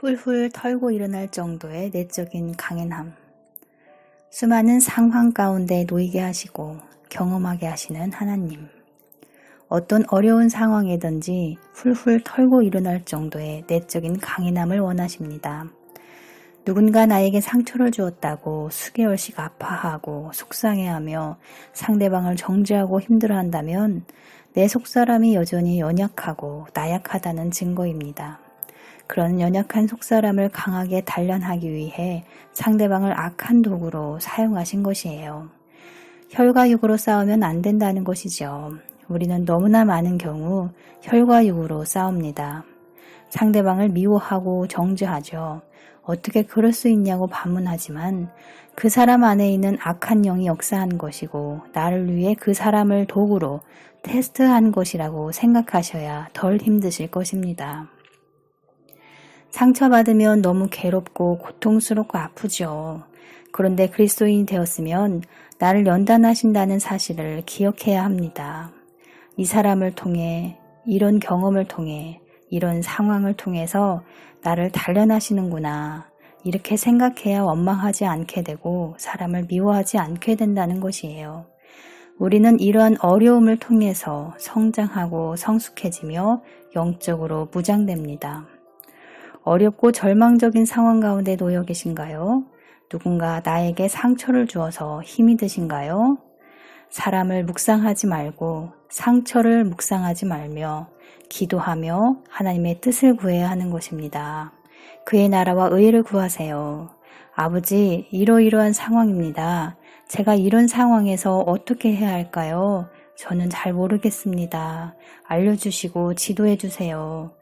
훌훌 털고 일어날 정도의 내적인 강인함. 수많은 상황 가운데 놓이게 하시고 경험하게 하시는 하나님. 어떤 어려운 상황이든지 훌훌 털고 일어날 정도의 내적인 강인함을 원하십니다. 누군가 나에게 상처를 주었다고 수개월씩 아파하고 속상해하며 상대방을 정죄하고 힘들어한다면 내 속사람이 여전히 연약하고 나약하다는 증거입니다. 그런 연약한 속사람을 강하게 단련하기 위해 상대방을 악한 도구로 사용하신 것이에요. 혈과 육으로 싸우면 안 된다는 것이죠. 우리는 너무나 많은 경우 혈과 육으로 싸웁니다. 상대방을 미워하고 정죄하죠. 어떻게 그럴 수 있냐고 반문하지만 그 사람 안에 있는 악한 영이 역사한 것이고 나를 위해 그 사람을 도구로 테스트한 것이라고 생각하셔야 덜 힘드실 것입니다. 상처받으면 너무 괴롭고 고통스럽고 아프죠. 그런데 그리스도인이 되었으면 나를 연단하신다는 사실을 기억해야 합니다. 이 사람을 통해, 이런 경험을 통해, 이런 상황을 통해서 나를 단련하시는구나. 이렇게 생각해야 원망하지 않게 되고 사람을 미워하지 않게 된다는 것이에요. 우리는 이러한 어려움을 통해서 성장하고 성숙해지며 영적으로 무장됩니다. 어렵고 절망적인 상황 가운데 놓여 계신가요? 누군가 나에게 상처를 주어서 힘이 드신가요? 사람을 묵상하지 말고 상처를 묵상하지 말며 기도하며 하나님의 뜻을 구해야 하는 것입니다. 그의 나라와 의를 구하세요. 아버지, 이러이러한 상황입니다. 제가 이런 상황에서 어떻게 해야 할까요? 저는 잘 모르겠습니다. 알려주시고 지도해 주세요.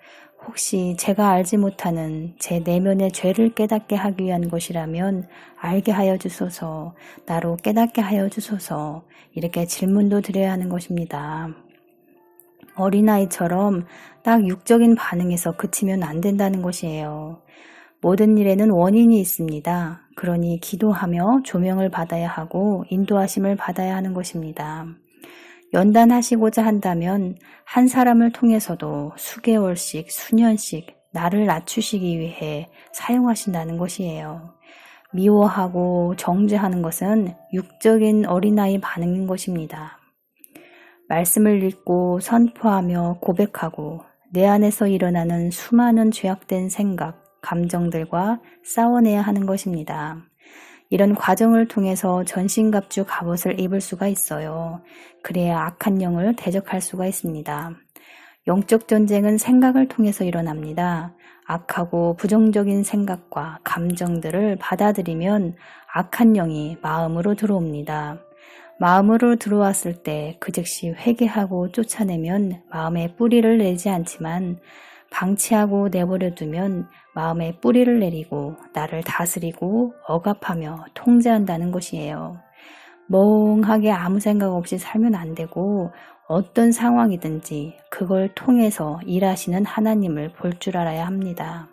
혹시 제가 알지 못하는 제 내면의 죄를 깨닫게 하기 위한 것이라면 알게 하여 주소서, 나로 깨닫게 하여 주소서, 이렇게 질문도 드려야 하는 것입니다. 어린아이처럼 딱 육적인 반응에서 그치면 안 된다는 것이에요. 모든 일에는 원인이 있습니다. 그러니 기도하며 조명을 받아야 하고 인도하심을 받아야 하는 것입니다. 연단하시고자 한다면 한 사람을 통해서도 수개월씩, 수년씩 나를 낮추시기 위해 사용하신다는 것이에요. 미워하고 정죄하는 것은 육적인 어린아이 반응인 것입니다. 말씀을 읽고 선포하며 고백하고 내 안에서 일어나는 수많은 죄악된 생각, 감정들과 싸워내야 하는 것입니다. 이런 과정을 통해서 전신갑주 갑옷을 입을 수가 있어요. 그래야 악한 영을 대적할 수가 있습니다. 영적 전쟁은 생각을 통해서 일어납니다. 악하고 부정적인 생각과 감정들을 받아들이면 악한 영이 마음으로 들어옵니다. 마음으로 들어왔을 때 그 즉시 회개하고 쫓아내면 마음에 뿌리를 내지 않지만 방치하고 내버려 두면 마음에 뿌리를 내리고 나를 다스리고 억압하며 통제한다는 것이에요. 멍하게 아무 생각 없이 살면 안 되고 어떤 상황이든지 그걸 통해서 일하시는 하나님을 볼 줄 알아야 합니다.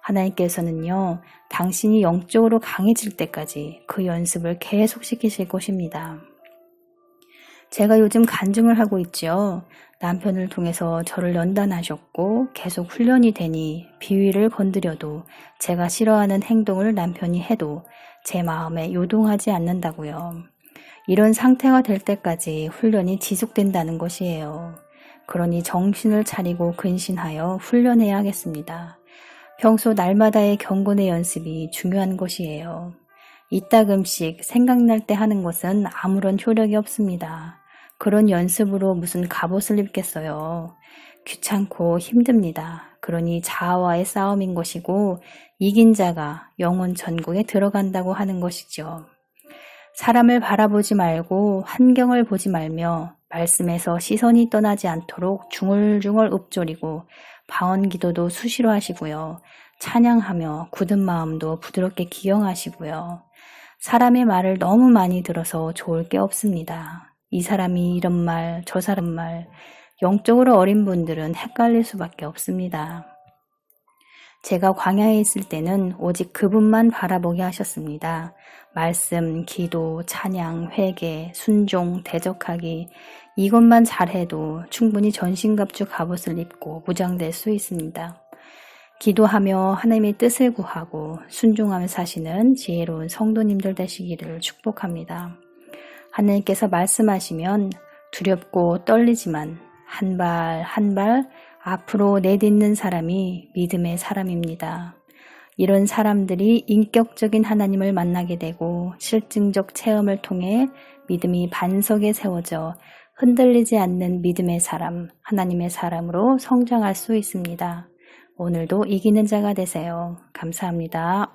하나님께서는요, 당신이 영적으로 강해질 때까지 그 연습을 계속시키실 것입니다. 제가 요즘 간증을 하고 있죠. 남편을 통해서 저를 연단하셨고 계속 훈련이 되니 비위를 건드려도 제가 싫어하는 행동을 남편이 해도 제 마음에 요동하지 않는다고요. 이런 상태가 될 때까지 훈련이 지속된다는 것이에요. 그러니 정신을 차리고 근신하여 훈련해야 하겠습니다. 평소 날마다의 경건의 연습이 중요한 것이에요. 이따금씩 생각날 때 하는 것은 아무런 효력이 없습니다. 그런 연습으로 무슨 갑옷을 입겠어요. 귀찮고 힘듭니다. 그러니 자아와의 싸움인 것이고 이긴 자가 영원 천국에 들어간다고 하는 것이죠. 사람을 바라보지 말고 환경을 보지 말며 말씀에서 시선이 떠나지 않도록 중얼중얼 읊조리고 방언 기도도 수시로 하시고요. 찬양하며 굳은 마음도 부드럽게 기용하시고요. 사람의 말을 너무 많이 들어서 좋을 게 없습니다. 이 사람이 이런 말, 저 사람 말, 영적으로 어린 분들은 헷갈릴 수밖에 없습니다. 제가 광야에 있을 때는 오직 그분만 바라보게 하셨습니다. 말씀, 기도, 찬양, 회개, 순종, 대적하기, 이것만 잘해도 충분히 전신갑주 갑옷을 입고 무장될 수 있습니다. 기도하며 하나님의 뜻을 구하고 순종하며 사시는 지혜로운 성도님들 되시기를 축복합니다. 하나님께서 말씀하시면 두렵고 떨리지만 한 발 한 발 앞으로 내딛는 사람이 믿음의 사람입니다. 이런 사람들이 인격적인 하나님을 만나게 되고 실증적 체험을 통해 믿음이 반석에 세워져 흔들리지 않는 믿음의 사람, 하나님의 사람으로 성장할 수 있습니다. 오늘도 이기는 자가 되세요. 감사합니다.